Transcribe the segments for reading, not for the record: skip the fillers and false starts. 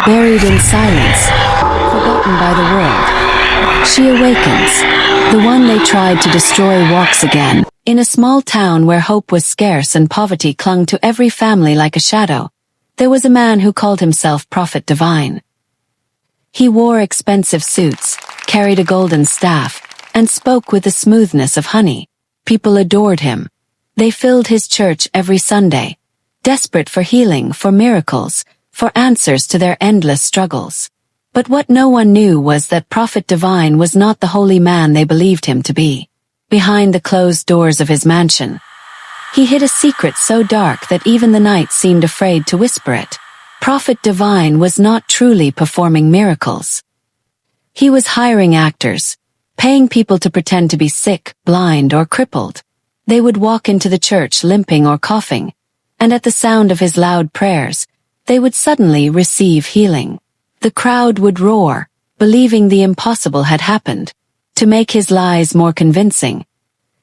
buried in silence, forgotten by the world. She awakens. The one they tried to destroy walks again. In a small town where hope was scarce and poverty clung to every family like a shadow, there was a man who called himself Prophet Divine. He wore expensive suits, carried a golden staff, and spoke with the smoothness of honey. People adored him. They filled his church every Sunday, desperate for healing, for miracles, for answers to their endless struggles. But what no one knew was that Prophet Divine was not the holy man they believed him to be. Behind the closed doors of his mansion, he hid a secret so dark that even the night seemed afraid to whisper it. Prophet Divine was not truly performing miracles. He was hiring actors, paying people to pretend to be sick, blind, or crippled. They would walk into the church limping or coughing, and at the sound of his loud prayers, they would suddenly receive healing. The crowd would roar, believing the impossible had happened. To make his lies more convincing,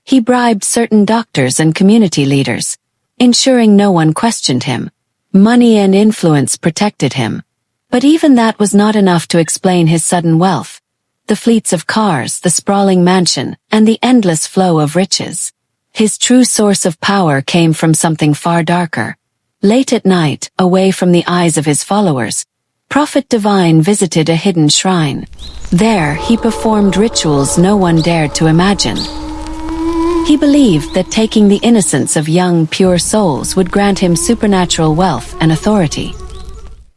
he bribed certain doctors and community leaders, ensuring no one questioned him. Money and influence protected him. But even that was not enough to explain his sudden wealth, the fleets of cars, the sprawling mansion, and the endless flow of riches. His true source of power came from something far darker. Late at night, away from the eyes of his followers, Prophet Divine visited a hidden shrine. There, he performed rituals no one dared to imagine. He believed that taking the innocence of young, pure souls would grant him supernatural wealth and authority.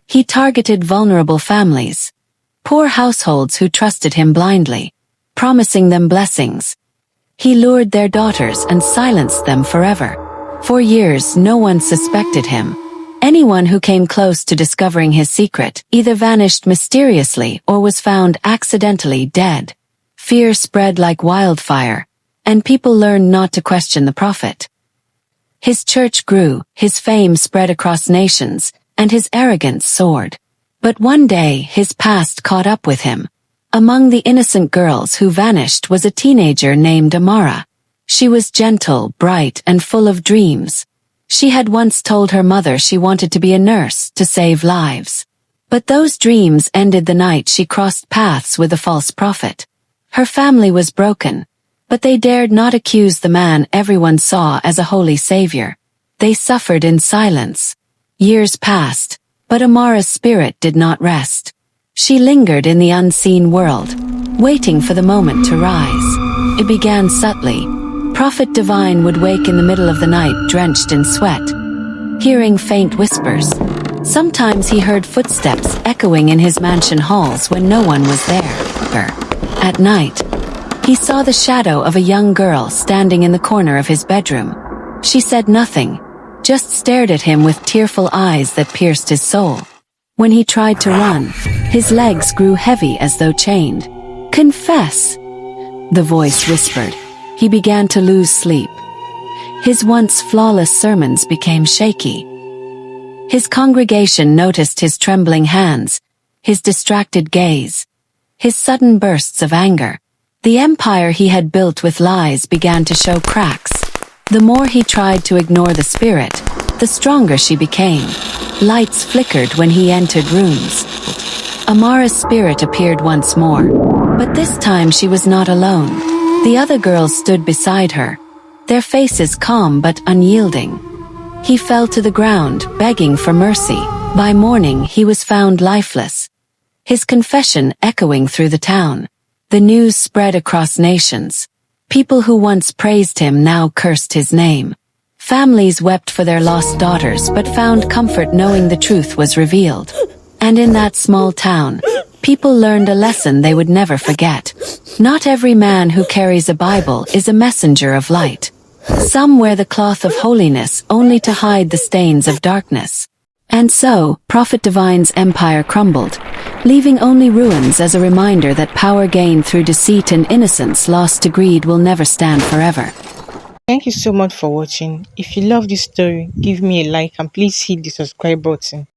He targeted vulnerable families, poor households who trusted him blindly, promising them blessings. He lured their daughters and silenced them forever. For years, no one suspected him. Anyone who came close to discovering his secret either vanished mysteriously or was found accidentally dead. Fear spread like wildfire, and people learned not to question the prophet. His church grew, his fame spread across nations, and his arrogance soared. But one day, his past caught up with him. Among the innocent girls who vanished was a teenager named Amara. She was gentle, bright, and full of dreams. She had once told her mother she wanted to be a nurse to save lives. But those dreams ended the night she crossed paths with a false prophet. Her family was broken, but they dared not accuse the man everyone saw as a holy savior. They suffered in silence. Years passed, but Amara's spirit did not rest. She lingered in the unseen world, waiting for the moment to rise. It began subtly. Prophet Divine would wake in the middle of the night drenched in sweat, hearing faint whispers. Sometimes he heard footsteps echoing in his mansion halls when no one was there. At night, he saw the shadow of a young girl standing in the corner of his bedroom. She said nothing, just stared at him with tearful eyes that pierced his soul. When he tried to run, his legs grew heavy as though chained. "Confess," the voice whispered. He began to lose sleep. His once flawless sermons became shaky. His congregation noticed his trembling hands, his distracted gaze, his sudden bursts of anger. The empire he had built with lies began to show cracks. The more he tried to ignore the spirit, the stronger she became. Lights flickered when he entered rooms. Amara's spirit appeared once more, but this time she was not alone. The other girls stood beside her, their faces calm but unyielding. He fell to the ground, begging for mercy. By morning, he was found lifeless, his confession echoing through the town. The news spread across nations. People who once praised him now cursed his name. Families wept for their lost daughters but found comfort knowing the truth was revealed. And in that small town, people learned a lesson they would never forget. Not every man who carries a Bible is a messenger of light. Some wear the cloth of holiness only to hide the stains of darkness. And so, Prophet Divine's empire crumbled, leaving only ruins as a reminder that power gained through deceit and innocence lost to greed will never stand forever. Thank you so much for watching. If you love this story, give me a like and please hit the subscribe button.